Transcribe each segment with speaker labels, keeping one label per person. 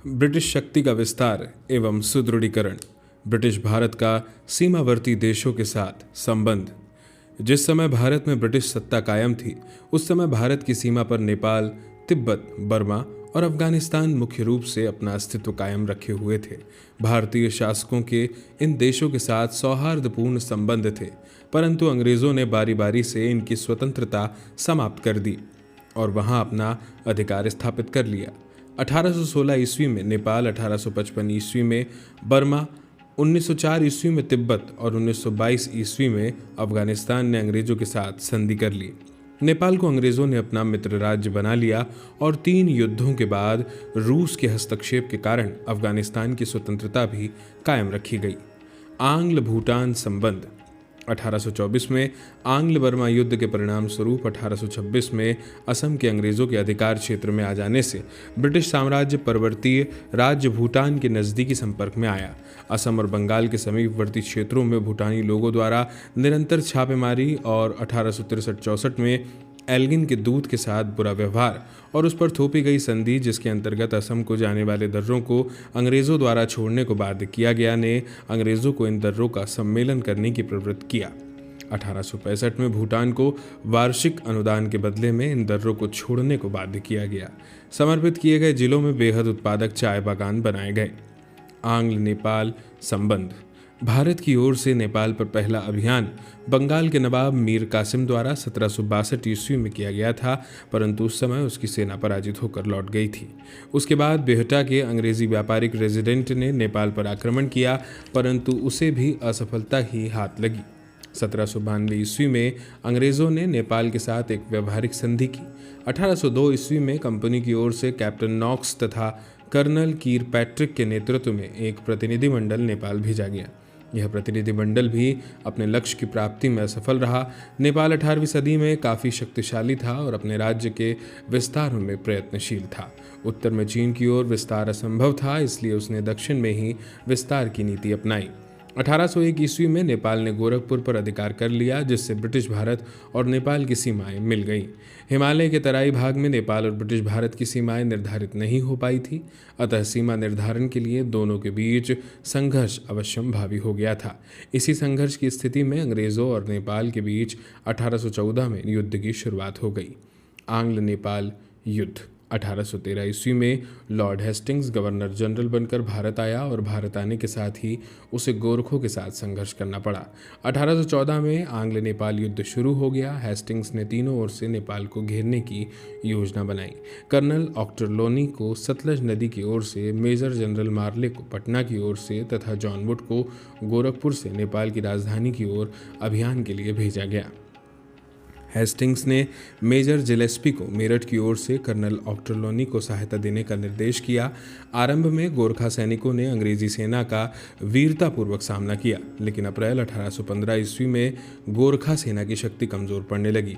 Speaker 1: British शक्ति का विस्तार एवं सुदृढ़ीकरण, ब्रिटिश भारत का सीमावर्ती देशों के साथ संबंध। जिस समय भारत में ब्रिटिश सत्ता कायम थी, उस समय भारत की सीमा पर नेपाल, तिब्बत, बर्मा और अफगानिस्तान मुख्य रूप से अपना अस्तित्व कायम रखे हुए थे। भारतीय शासकों के इन देशों के साथ सौहार्दपूर्ण संबंध थे, परंतु अंग्रेजों ने बारी बारी से इनकी स्वतंत्रता समाप्त कर दी और वहां अपना अधिकार स्थापित कर लिया। 1816 ईस्वी में नेपाल, 1855 ईस्वी में बर्मा, 1904 ईस्वी में तिब्बत और 1922 ईस्वी में अफगानिस्तान ने अंग्रेजों के साथ संधि कर ली। नेपाल को अंग्रेजों ने अपना मित्र राज्य बना लिया और 3 युद्धों के बाद रूस के हस्तक्षेप के कारण अफगानिस्तान की स्वतंत्रता भी कायम रखी गई। आंग्ल भूटान संबंध। 1824 में आंग्ल बर्मा युद्ध के परिणाम स्वरूप 1826 में असम के अंग्रेजों के अधिकार क्षेत्र में आ जाने से ब्रिटिश साम्राज्य परवर्तीय राज्य भूटान के नज़दीकी संपर्क में आया। असम और बंगाल के समीपवर्ती क्षेत्रों में भूटानी लोगों द्वारा निरंतर छापेमारी और 1863-64 में एल्गिन के दूत के साथ बुरा व्यवहार और उस पर थोपी गई संधि, जिसके अंतर्गत असम को जाने वाले दर्रों को अंग्रेज़ों द्वारा छोड़ने को बाध्य किया गया, ने अंग्रेज़ों को इन दर्रों का सम्मेलन करने की प्रवृत्त किया। 1865 में भूटान को वार्षिक अनुदान के बदले में इन दर्रों को छोड़ने को बाध्य किया गया। समर्पित किए गए जिलों में बेहद उत्पादक चाय बागान बनाए गए। आंग्ल नेपाल संबंध। भारत की ओर से नेपाल पर पहला अभियान बंगाल के नवाब मीर कासिम द्वारा 1762 ईस्वी में किया गया था, परंतु उस समय उसकी सेना पराजित होकर लौट गई थी। उसके बाद बेहटा के अंग्रेजी व्यापारिक रेजिडेंट ने नेपाल पर आक्रमण किया, परंतु उसे भी असफलता ही हाथ लगी। 1792 ईस्वी में अंग्रेज़ों ने नेपाल के साथ एक व्यवहारिक संधि की। 1802 ईस्वी में कंपनी की ओर से कैप्टन नॉक्स तथा कर्नल कीर पैट्रिक के नेतृत्व में एक प्रतिनिधिमंडल नेपाल भेजा गया। यह प्रतिनिधिमंडल भी अपने लक्ष्य की प्राप्ति में असफल रहा। नेपाल 18वीं सदी में काफ़ी शक्तिशाली था और अपने राज्य के विस्तार में प्रयत्नशील था। उत्तर में चीन की ओर विस्तार असंभव था, इसलिए उसने दक्षिण में ही विस्तार की नीति अपनाई। 1801 ईस्वी में नेपाल ने गोरखपुर पर अधिकार कर लिया, जिससे ब्रिटिश भारत और नेपाल की सीमाएं मिल गईं। हिमालय के तराई भाग में नेपाल और ब्रिटिश भारत की सीमाएं निर्धारित नहीं हो पाई थी, अतः सीमा निर्धारण के लिए दोनों के बीच संघर्ष अवश्यंभावी हो गया था। इसी संघर्ष की स्थिति में अंग्रेज़ों और नेपाल के बीच 1814 में युद्ध की शुरुआत हो गई। आंग्ल नेपाल युद्ध। 1813 ईस्वी में लॉर्ड हेस्टिंग्स गवर्नर जनरल बनकर भारत आया और भारत आने के साथ ही उसे गोरखों के साथ संघर्ष करना पड़ा। 1814 में आंग्ल नेपाल युद्ध शुरू हो गया। हेस्टिंग्स ने तीनों ओर से नेपाल को घेरने की योजना बनाई। कर्नल ऑक्टरलोनी को सतलज नदी की ओर से, मेजर जनरल मार्ले को पटना की ओर से तथा जॉन वुड को गोरखपुर से नेपाल की राजधानी की ओर अभियान के लिए भेजा गया। हेस्टिंग्स ने मेजर जिलेस्पी को मेरठ की ओर से कर्नल ऑक्टरलोनी को सहायता देने का निर्देश किया। आरंभ में गोरखा सैनिकों ने अंग्रेजी सेना का वीरतापूर्वक सामना किया, लेकिन अप्रैल 1815 ईस्वी में गोरखा सेना की शक्ति कमजोर पड़ने लगी।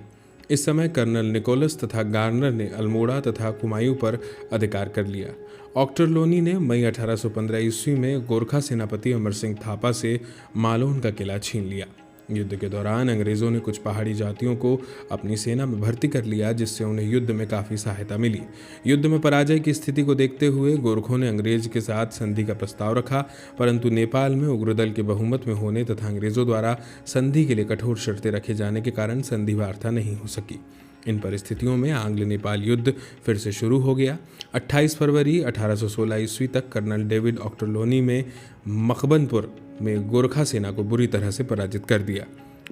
Speaker 1: इस समय कर्नल निकोलस तथा गार्नर ने अल्मोड़ा तथा कुमायूं पर अधिकार कर लिया। ऑक्टरलोनी ने मई 1815 ईस्वी में गोरखा सेनापति अमर सिंह थापा से मालोन का किला छीन लिया। युद्ध के दौरान अंग्रेज़ों ने कुछ पहाड़ी जातियों को अपनी सेना में भर्ती कर लिया, जिससे उन्हें युद्ध में काफ़ी सहायता मिली। युद्ध में पराजय की स्थिति को देखते हुए गोरखों ने अंग्रेज के साथ संधि का प्रस्ताव रखा, परंतु नेपाल में उग्रदल के बहुमत में होने तथा अंग्रेज़ों द्वारा संधि के लिए कठोर शर्तें रखे जाने के कारण संधि वार्ता नहीं हो सकी। इन परिस्थितियों में आंग्ल नेपाल युद्ध फिर से शुरू हो गया। 28 फरवरी 1816 ईस्वी तक कर्नल डेविड ऑक्टरलोनी में मकबनपुर में गोरखा सेना को बुरी तरह से पराजित कर दिया।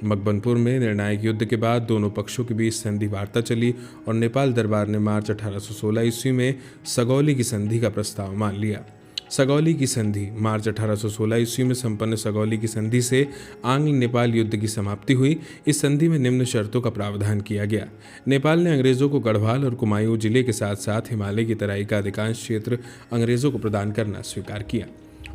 Speaker 1: मकबनपुर में निर्णायक युद्ध के बाद दोनों पक्षों के बीच संधि वार्ता चली और नेपाल दरबार ने मार्च 1816 ईस्वी में सगौली की संधि का प्रस्ताव मान लिया। सगौली की संधि। मार्च 1816 ईस्वी में संपन्न सगौली की संधि से आंग्ल नेपाल युद्ध की समाप्ति हुई। इस संधि में निम्न शर्तों का प्रावधान किया गया। नेपाल ने अंग्रेज़ों को गढ़वाल और कुमायूं जिले के साथ साथ हिमालय की तराई का अधिकांश क्षेत्र अंग्रेज़ों को प्रदान करना स्वीकार किया।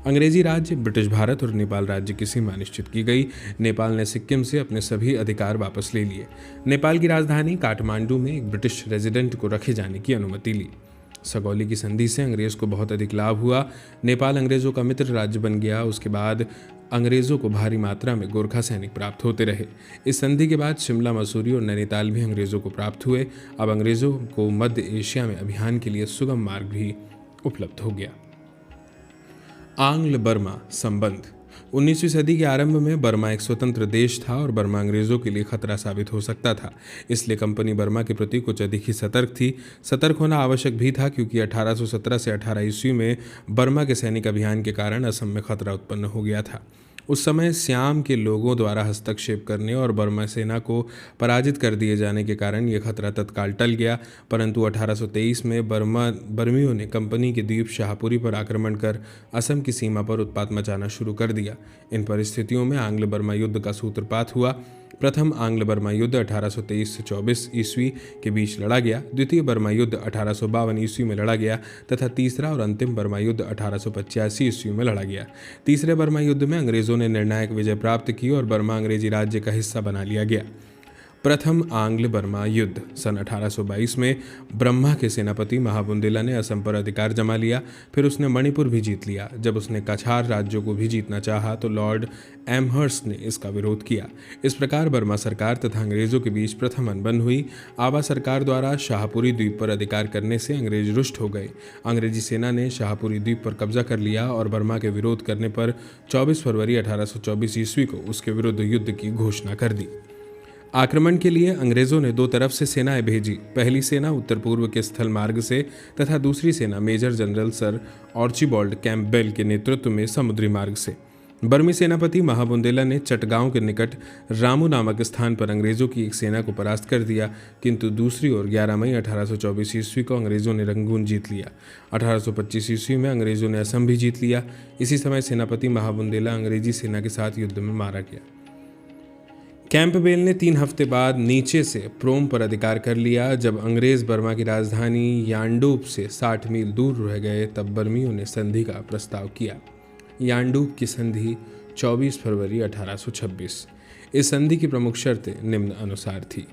Speaker 1: अंग्रेजी राज्य, ब्रिटिश भारत और नेपाल राज्य की सीमा निश्चित की गई। नेपाल ने सिक्किम से अपने सभी अधिकार वापस ले लिए। नेपाल की राजधानी काठमांडू में एक ब्रिटिश रेजिडेंट को रखे जाने की अनुमति ली। सगौली की संधि से अंग्रेज को बहुत अधिक लाभ हुआ। नेपाल अंग्रेजों का मित्र राज्य बन गया। उसके बाद अंग्रेजों को भारी मात्रा में गोरखा सैनिक प्राप्त होते रहे। इस संधि के बाद शिमला, मसूरी और नैनीताल भी अंग्रेजों को प्राप्त हुए। अब अंग्रेजों को मध्य एशिया में अभियान के लिए सुगम मार्ग भी उपलब्ध हो गया। आंग्ल बर्मा संबंध। 19वीं सदी के आरंभ में बर्मा एक स्वतंत्र देश था और बर्मा अंग्रेजों के लिए खतरा साबित हो सकता था। इसलिए कंपनी बर्मा के प्रति कुछ अधिक ही सतर्क थी। सतर्क होना आवश्यक भी था क्योंकि 1817 से 18 ईस्वी में बर्मा के सैनिक अभियान के कारण असम में खतरा उत्पन्न हो गया था। उस समय सियाम के लोगों द्वारा हस्तक्षेप करने और बर्मा सेना को पराजित कर दिए जाने के कारण यह खतरा तत्काल टल गया। परंतु 1823 में बर्मियों ने कंपनी के द्वीप शाहपुरी पर आक्रमण कर असम की सीमा पर उत्पात मचाना शुरू कर दिया। इन परिस्थितियों में आंग्ल बर्मा युद्ध का सूत्रपात हुआ। प्रथम आंग्ल बर्मा युद्ध 1823 से 24 ईस्वी के बीच लड़ा गया। द्वितीय बर्मा युद्ध 1852 ईस्वी में लड़ा गया तथा तीसरा और अंतिम बर्मा युद्ध 1885 ईस्वी में लड़ा गया। तीसरे बर्मा युद्ध में अंग्रेजों ने निर्णायक विजय प्राप्त की और बर्मा अंग्रेजी राज्य का हिस्सा बना लिया गया। प्रथम आंग्ल बर्मा युद्ध सन 1822 में ब्रह्मा के सेनापति महाबुंदेला ने असम पर अधिकार जमा लिया। फिर उसने मणिपुर भी जीत लिया। जब उसने कछार राज्यों को भी जीतना चाहा तो लॉर्ड एमहर्स्ट ने इसका विरोध किया। इस प्रकार बर्मा सरकार तथा अंग्रेजों के बीच प्रथम अनबन हुई। आवा सरकार द्वारा शाहपुरी द्वीप पर अधिकार करने से अंग्रेज रुष्ट हो गए। अंग्रेजी सेना ने शाहपुरी द्वीप पर कब्जा कर लिया और बर्मा के विरोध करने पर 24 फरवरी 1824 ईस्वी को उसके विरुद्ध युद्ध की घोषणा कर दी। आक्रमण के लिए अंग्रेजों ने दो तरफ से सेनाएं भेजी। पहली सेना उत्तर पूर्व के स्थल मार्ग से तथा दूसरी सेना Major General Sir Archibald Campbell के नेतृत्व में समुद्री मार्ग से। बर्मी सेनापति महाबुंदेला ने चटगांव के निकट रामू नामक स्थान पर अंग्रेजों की एक सेना को परास्त कर दिया, किंतु दूसरी ओर 11 मई 1824 ईस्वी को अंग्रेजों ने रंगून जीत लिया। 1825 ईस्वी में अंग्रेजों ने असम भी जीत लिया। इसी समय सेनापति महाबुंदेला अंग्रेजी सेना के साथ युद्ध में मारा गया। कैंपबेल ने 3 हफ्ते बाद नीचे से प्रोम पर अधिकार कर लिया। जब अंग्रेज बर्मा की राजधानी यांडूप से 60 मील दूर रह गए तब बर्मियों ने संधि का प्रस्ताव किया। यांडूप की संधि 24 फरवरी 1826। इस संधि की प्रमुख शर्तें निम्न अनुसार थी।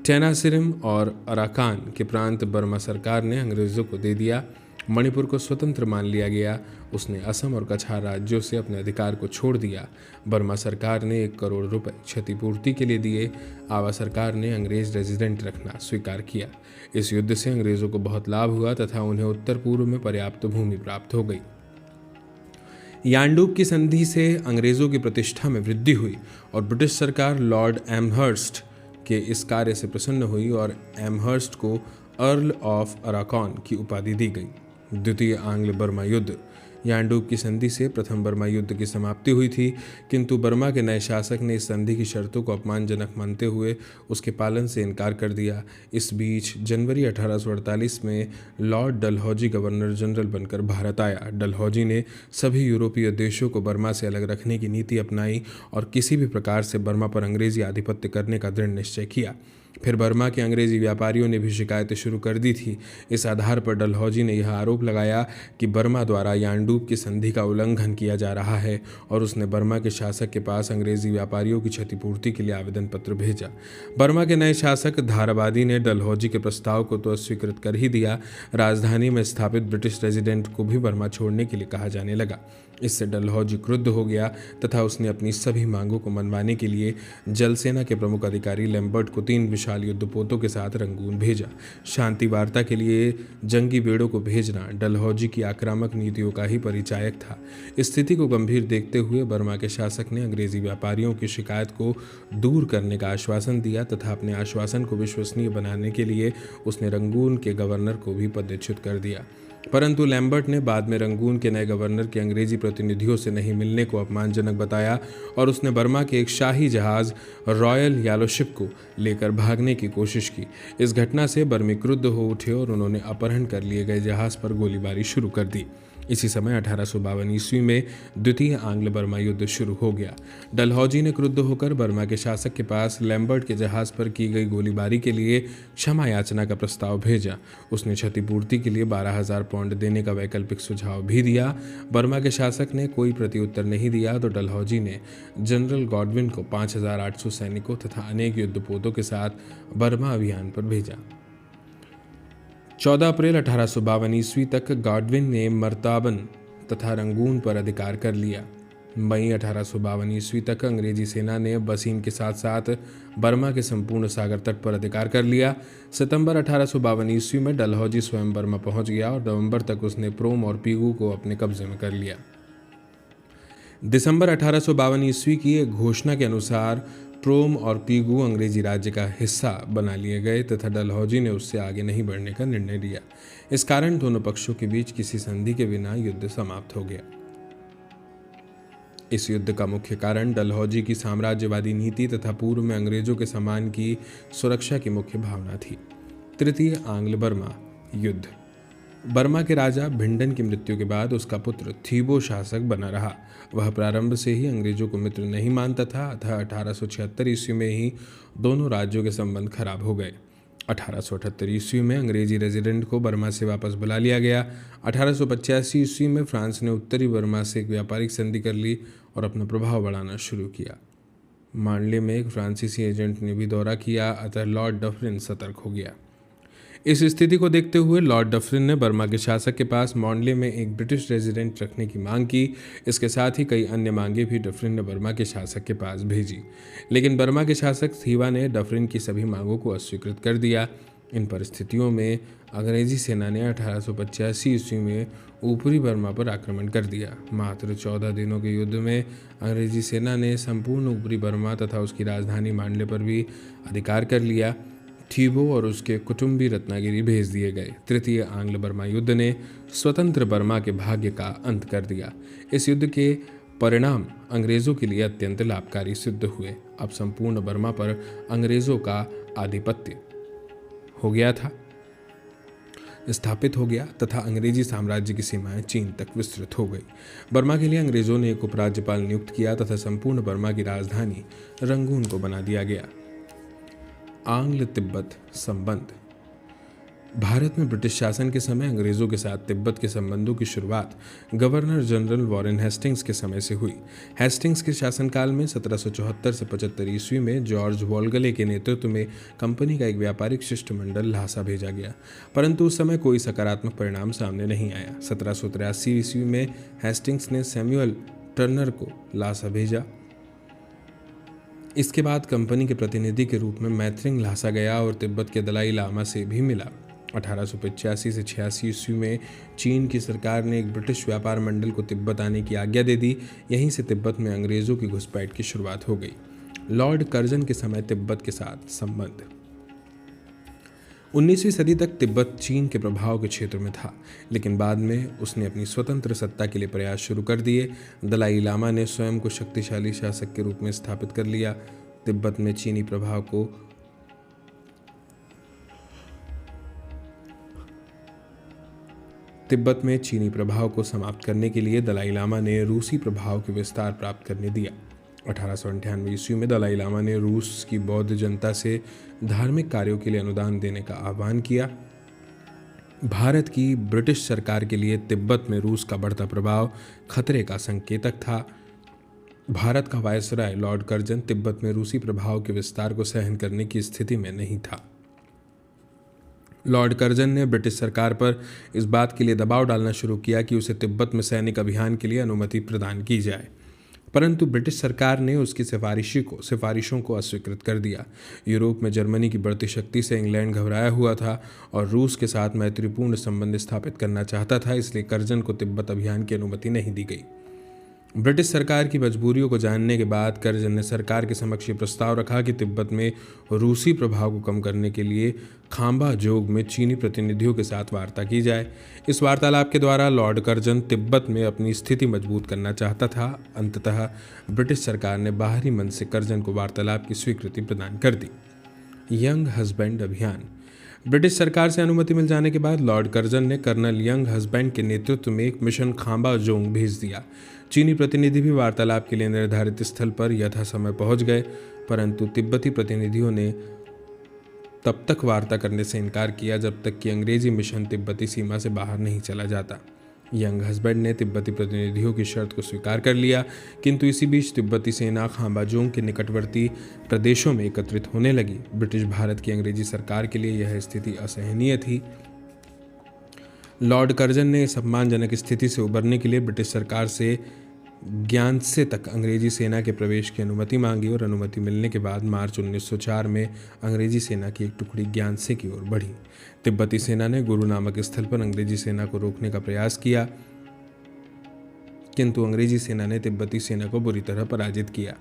Speaker 1: टेनासिरिम और अराकान के प्रांत बर्मा सरकार ने अंग्रेजों को दे दिया। मणिपुर को स्वतंत्र मान लिया गया। उसने असम और कछार राज्यों से अपने अधिकार को छोड़ दिया। बर्मा सरकार ने 1 करोड़ रुपए क्षतिपूर्ति के लिए दिए। आवा सरकार ने अंग्रेज रेजिडेंट रखना स्वीकार किया। इस युद्ध से अंग्रेजों को बहुत लाभ हुआ तथा उन्हें उत्तर पूर्व में पर्याप्त भूमि प्राप्त हो गई। यांडूप की संधि से अंग्रेजों की प्रतिष्ठा में वृद्धि हुई और ब्रिटिश सरकार लॉर्ड एमहर्स्ट के इस कार्य से प्रसन्न हुई और एमहर्स्ट को अर्ल ऑफ अराकॉन की उपाधि दी गई। द्वितीय आंग्ल बर्मा युद्ध। यांडूप की संधि से प्रथम बर्मा युद्ध की समाप्ति हुई थी, किंतु बर्मा के नए शासक ने इस संधि की शर्तों को अपमानजनक मानते हुए उसके पालन से इनकार कर दिया। इस बीच जनवरी 1848 में लॉर्ड डलहौजी गवर्नर जनरल बनकर भारत आया। डलहौजी ने सभी यूरोपीय देशों को बर्मा से अलग रखने की नीति अपनाई और किसी भी प्रकार से बर्मा पर अंग्रेजी आधिपत्य करने का दृढ़ निश्चय किया। फिर बर्मा के अंग्रेजी व्यापारियों ने भी शिकायतें शुरू कर दी थी। इस आधार पर डलहौजी ने यह आरोप लगाया कि बर्मा द्वारा यांडूप की संधि का उल्लंघन किया जा रहा है और उसने बर्मा के शासक के पास अंग्रेजी व्यापारियों की क्षतिपूर्ति के लिए आवेदन पत्र भेजा। बर्मा के नए शासक धाराबादी ने डलहौजी के प्रस्ताव को तो अस्वीकृत कर ही दिया, राजधानी में स्थापित ब्रिटिश रेजिडेंट को भी बर्मा छोड़ने के लिए कहा जाने लगा। इससे डलहौजी क्रुद्ध हो गया तथा उसने अपनी सभी मांगों को मनवाने के लिए जल सेना के प्रमुख अधिकारी लैम्बर्ट को 3 विशाल युद्धपोतों के साथ रंगून भेजा। शांति वार्ता के लिए जंगी बेड़ों को भेजना डलहौजी की आक्रामक नीतियों का ही परिचायक था। स्थिति को गंभीर देखते हुए बर्मा के शासक ने अंग्रेजी व्यापारियों की शिकायत को दूर करने का आश्वासन दिया तथा अपने आश्वासन को विश्वसनीय बनाने के लिए उसने रंगून के गवर्नर को भी पदच्युत कर दिया। परंतु लैम्बर्ट ने बाद में रंगून के नए गवर्नर के अंग्रेजी प्रतिनिधियों से नहीं मिलने को अपमानजनक बताया और उसने बर्मा के एक शाही जहाज रॉयल यालोशिप को लेकर भागने की कोशिश की। इस घटना से बर्मी क्रुद्ध हो उठे और उन्होंने अपहरण कर लिए गए जहाज पर गोलीबारी शुरू कर दी। इसी समय 1852 ईस्वी में द्वितीय आंग्ल बर्मा युद्ध शुरू हो गया। डलहौजी ने क्रुद्ध होकर बर्मा के शासक के पास लैम्बर्ट के जहाज पर की गई गोलीबारी के लिए क्षमा याचना का प्रस्ताव भेजा। उसने क्षतिपूर्ति के लिए 12,000 पाउंड देने का वैकल्पिक सुझाव भी दिया। बर्मा के शासक ने कोई प्रत्युत्तर नहीं दिया तो डलहौजी ने जनरल गॉडविन को 5,800 सैनिकों तथा अनेक युद्धपोतों के साथ बर्मा अभियान पर भेजा। 14 अप्रैल 1852 ईस्वी तक गॉडविन ने मर्ताबन तथा रंगून पर अधिकार कर लिया। मई 1852 ईस्वी तक अंग्रेजी सेना ने बसीन के साथ साथ बर्मा के संपूर्ण सागर तट पर अधिकार कर लिया। सितंबर 1852 ईस्वी में डलहौजी स्वयं बर्मा पहुंच गया और नवंबर तक उसने प्रोम और पीगू को अपने कब्जे में कर लिया। दिसंबर 1852 ईस्वी की एक घोषणा के अनुसार प्रोम और पीगू अंग्रेजी राज्य का हिस्सा बना लिए गए तथा डलहौजी ने उससे आगे नहीं बढ़ने का निर्णय लिया। इस कारण दोनों पक्षों के बीच किसी संधि के बिना युद्ध समाप्त हो गया। इस युद्ध का मुख्य कारण डलहौजी की साम्राज्यवादी नीति तथा पूर्व में अंग्रेजों के सम्मान की सुरक्षा की मुख्य भावना थी। तृतीय आंग्ल बर्मा युद्ध। बर्मा के राजा भिंडन की मृत्यु के बाद उसका पुत्र थीबो शासक बना रहा। वह प्रारंभ से ही अंग्रेजों को मित्र नहीं मानता था, अतः 1876 ईस्वी में ही दोनों राज्यों के संबंध खराब हो गए। 1878 ईस्वी में अंग्रेजी रेजिडेंट को बर्मा से वापस बुला लिया गया। 1885 ईस्वी में फ्रांस ने उत्तरी बर्मा से एक व्यापारिक संधि कर ली और अपना प्रभाव बढ़ाना शुरू किया। मांडले में एक फ्रांसीसी एजेंट ने भी दौरा किया, अतः लॉर्ड डफरिन सतर्क हो गया। इस स्थिति को देखते हुए लॉर्ड डफरिन ने बर्मा के शासक के पास मॉन्डले में एक ब्रिटिश रेजिडेंट रखने की मांग की। इसके साथ ही कई अन्य मांगे भी डफरिन ने बर्मा के शासक के पास भेजी, लेकिन बर्मा के शासक थीवा ने डफरिन की सभी मांगों को अस्वीकृत कर दिया। इन परिस्थितियों में अंग्रेजी सेना ने 1885 ईस्वी में ऊपरी बर्मा पर आक्रमण कर दिया। मात्र 14 दिनों के युद्ध में अंग्रेजी सेना ने संपूर्ण ऊपरी बर्मा तथा उसकी राजधानी मांडले पर भी अधिकार कर लिया। थीबो और उसके कुटुंबी रत्नागिरी भेज दिए गए। तृतीय आंग्ल बर्मा युद्ध ने स्वतंत्र बर्मा के भाग्य का अंत कर दिया। इस युद्ध के परिणाम अंग्रेजों के लिए अत्यंत लाभकारी सिद्ध हुए। अब संपूर्ण बर्मा पर अंग्रेजों का आधिपत्य स्थापित हो गया तथा अंग्रेजी साम्राज्य की सीमाएं चीन तक विस्तृत हो गई। बर्मा के लिए अंग्रेजों ने एक उपराज्यपाल नियुक्त किया तथा संपूर्ण बर्मा की राजधानी रंगून को बना दिया गया। आंग्ल तिब्बत संबंध। भारत में ब्रिटिश शासन के समय अंग्रेजों के साथ तिब्बत के संबंधों की शुरुआत गवर्नर जनरल वॉरेन हेस्टिंग्स के समय से हुई। हेस्टिंग्स के शासनकाल में 1774 से 75 ईस्वी में जॉर्ज वॉलगले के नेतृत्व में कंपनी का एक व्यापारिक शिष्टमंडल ल्हासा भेजा गया, परंतु उस समय कोई सकारात्मक परिणाम सामने नहीं आया। 1783 ईस्वी में हेस्टिंग्स ने सैमुअल टर्नर को ल्हासा भेजा। इसके बाद कंपनी के प्रतिनिधि के रूप में मैथरिंग ल्हासा गया और तिब्बत के दलाई लामा से भी मिला। 1885 से 86 ईस्वी में चीन की सरकार ने एक ब्रिटिश व्यापार मंडल को तिब्बत आने की आज्ञा दे दी। यहीं से तिब्बत में अंग्रेजों की घुसपैठ की शुरुआत हो गई। लॉर्ड कर्जन के समय तिब्बत के साथ संबंध। 19वीं सदी तक तिब्बत चीन के प्रभाव के क्षेत्र में था, लेकिन बाद में उसने अपनी स्वतंत्र सत्ता के लिए प्रयास शुरू कर दिए। दलाई लामा ने स्वयं को शक्तिशाली शासक के रूप में स्थापित कर लिया। तिब्बत में चीनी प्रभाव को समाप्त करने के लिए दलाई लामा ने रूसी प्रभाव के विस्तार प्राप्त करने दिया। 1898 ईस्वी में दलाई लामा ने रूस की बौद्ध जनता से धार्मिक कार्यों के लिए अनुदान देने का आह्वान किया। भारत की ब्रिटिश सरकार के लिए तिब्बत में रूस का बढ़ता प्रभाव खतरे का संकेतक था। भारत का वायसराय लॉर्ड कर्जन तिब्बत में रूसी प्रभाव के विस्तार को सहन करने की स्थिति में नहीं था। लॉर्ड कर्जन ने ब्रिटिश सरकार पर इस बात के लिए दबाव डालना शुरू किया कि उसे तिब्बत में सैनिक अभियान के लिए अनुमति प्रदान की जाए, परंतु ब्रिटिश सरकार ने उसकी सिफारिशों को अस्वीकृत कर दिया। यूरोप में जर्मनी की बढ़ती शक्ति से इंग्लैंड घबराया हुआ था और रूस के साथ मैत्रीपूर्ण संबंध स्थापित करना चाहता था, इसलिए कर्जन को तिब्बत अभियान की अनुमति नहीं दी गई। ब्रिटिश सरकार की मजबूरियों को जानने के बाद कर्जन ने सरकार के समक्ष ये प्रस्ताव रखा कि तिब्बत में रूसी प्रभाव को कम करने के लिए खाम्बा जोग में चीनी प्रतिनिधियों के साथ वार्ता की जाए। इस वार्तालाप के द्वारा लॉर्ड कर्जन तिब्बत में अपनी स्थिति मजबूत करना चाहता था। अंततः ब्रिटिश सरकार ने बाहरी मन से कर्जन को वार्तालाप की स्वीकृति प्रदान कर दी। यंग हस्बैंड अभियान। ब्रिटिश सरकार से अनुमति मिल जाने के बाद लॉर्ड कर्जन ने कर्नल यंग हस्बैंड के नेतृत्व में एक मिशन खाम्बा जोंग भेज दिया। चीनी प्रतिनिधि भी वार्तालाप के लिए निर्धारित स्थल पर यथासमय पहुंच गए, परंतु तिब्बती प्रतिनिधियों ने तब तक वार्ता करने से इनकार किया जब तक कि अंग्रेजी मिशन तिब्बती सीमा से बाहर नहीं चला जाता। यंग हस्बैंड ने तिब्बती प्रतिनिधियों की शर्त को स्वीकार कर लिया, किंतु इसी बीच तिब्बती सेना खाम्बा जोंग के निकटवर्ती प्रदेशों में एकत्रित होने लगी। ब्रिटिश भारत की अंग्रेजी सरकार के लिए यह स्थिति असहनीय थी। लॉर्ड कर्जन ने इस अपमानजनक स्थिति से उबरने के लिए ब्रिटिश सरकार से ग्यानसे तक अंग्रेजी सेना के प्रवेश की अनुमति मांगी और अनुमति मिलने के बाद मार्च 1904 में अंग्रेजी सेना की एक टुकड़ी ग्यानसे की ओर बढ़ी। तिब्बती सेना ने गुरु नामक स्थल पर अंग्रेजी सेना को रोकने का प्रयास किया, किंतु अंग्रेजी सेना ने तिब्बती सेना को बुरी तरह पराजित किया।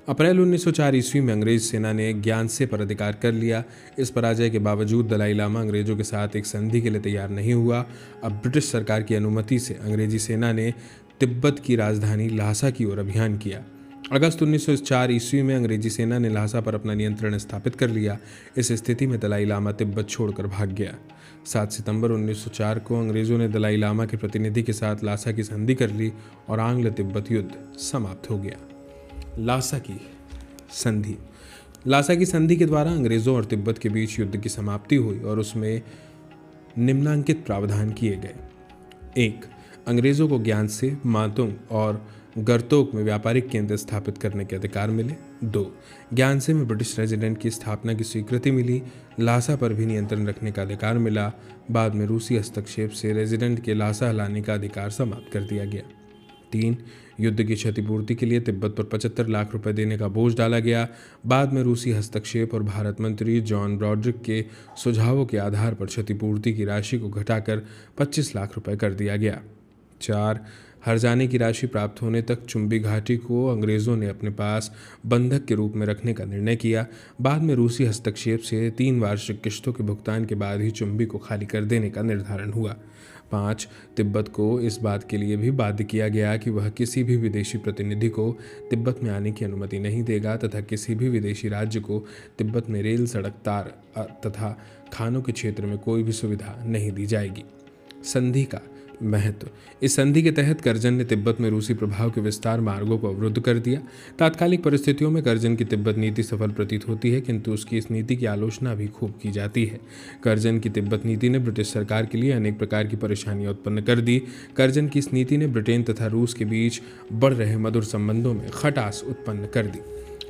Speaker 1: अप्रैल 1904 ईस्वी में अंग्रेज सेना ने ग्यानसे पर अधिकार कर लिया। इस पराजय के बावजूद दलाई लामा अंग्रेजों के साथ एक संधि के लिए तैयार नहीं हुआ। अब ब्रिटिश सरकार की अनुमति से अंग्रेजी सेना ने तिब्बत की राजधानी ल्हासा की ओर अभियान किया। अगस्त 1904 ईस्वी में अंग्रेजी सेना ने ल्हासा पर अपना नियंत्रण स्थापित कर लिया। इस स्थिति में दलाई लामा तिब्बत छोड़कर भाग गया। 7 सितंबर 1904 को अंग्रेजों ने दलाई लामा के प्रतिनिधि के साथ ल्हासा की संधि कर ली और आंग्ल तिब्बत युद्ध समाप्त हो गया। ल्हासा की संधि। ल्हासा की संधि के द्वारा अंग्रेजों और तिब्बत के बीच युद्ध की समाप्ति हुई और उसमें निम्नलिखित प्रावधान किए गए। 1. अंग्रेजों को ग्यानसे, मातुंग और गर्तोक में व्यापारिक केंद्र स्थापित करने के अधिकार मिले। 2. ग्यानसे में ब्रिटिश रेजिडेंट की स्थापना की स्वीकृति मिली। ल्हासा पर भी नियंत्रण रखने का अधिकार मिला। बाद में रूसी हस्तक्षेप से रेजिडेंट के ल्हासा लाने का अधिकार समाप्त कर दिया गया। 3. युद्ध की क्षतिपूर्ति के लिए तिब्बत पर 75 लाख रुपए देने का बोझ डाला गया। बाद में रूसी हस्तक्षेप और भारत मंत्री जॉन ब्रॉड्रिक के सुझावों के आधार पर क्षतिपूर्ति की राशि को घटाकर 25 लाख रुपए कर दिया गया। 4. हर्जाने की राशि प्राप्त होने तक चुंबी घाटी को अंग्रेजों ने अपने पास बंधक के रूप में रखने का निर्णय किया। बाद में रूसी हस्तक्षेप से 3 वार्षिक किश्तों के भुगतान के बाद ही चुंबी को खाली कर देने का निर्धारण हुआ। 5. तिब्बत को इस बात के लिए भी बाध्य किया गया कि वह किसी भी विदेशी प्रतिनिधि को तिब्बत में आने की अनुमति नहीं देगा तथा किसी भी विदेशी राज्य को तिब्बत में रेल, सड़क, तार तथा खानों के क्षेत्र में कोई भी सुविधा नहीं दी जाएगी। संधि का महत्व। इस संधि के तहत कर्जन ने तिब्बत में रूसी प्रभाव के विस्तार मार्गों को अवरुद्ध कर दिया। तात्कालिक परिस्थितियों में कर्जन की तिब्बत नीति सफल प्रतीत होती है, किंतु उसकी इस नीति की आलोचना भी खूब की जाती है। कर्जन की तिब्बत नीति ने ब्रिटिश सरकार के लिए अनेक प्रकार की परेशानियां उत्पन्न कर दी। कर्जन की इस नीति ने ब्रिटेन तथा रूस के बीच बढ़ रहे मधुर संबंधों में खटास उत्पन्न कर दी।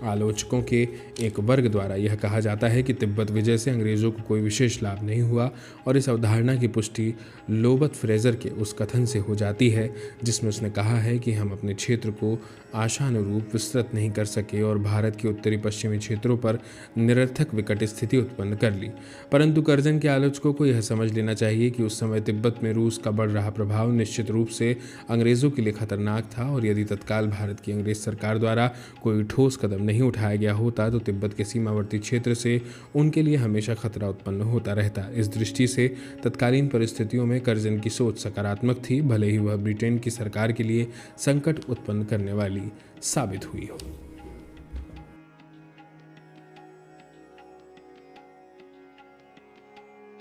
Speaker 1: आलोचकों के एक वर्ग द्वारा यह कहा जाता है कि तिब्बत विजय से अंग्रेजों को कोई विशेष लाभ नहीं हुआ और इस अवधारणा की पुष्टि लोबत फ्रेजर के उस कथन से हो जाती है जिसमें उसने कहा है कि हम अपने क्षेत्र को आशानुरूप विस्तृत नहीं कर सके और भारत के उत्तरी पश्चिमी क्षेत्रों पर निरर्थक विकट स्थिति उत्पन्न कर ली। परंतु कर्जन के आलोचकों को यह समझ लेना चाहिए कि उस समय तिब्बत में रूस का बढ़ रहा प्रभाव निश्चित रूप से अंग्रेजों के लिए खतरनाक था और यदि तत्काल भारत की अंग्रेज सरकार द्वारा कोई ठोस कदम नहीं उठाया गया होता तो तिब्बत के सीमावर्ती क्षेत्र से उनके लिए हमेशा खतरा उत्पन्न होता रहता। इस दृष्टि से तत्कालीन परिस्थितियों में कर्जन की सोच सकारात्मक थी, भले ही वह ब्रिटेन की सरकार के लिए संकट उत्पन्न करने वाली साबित हुई हो।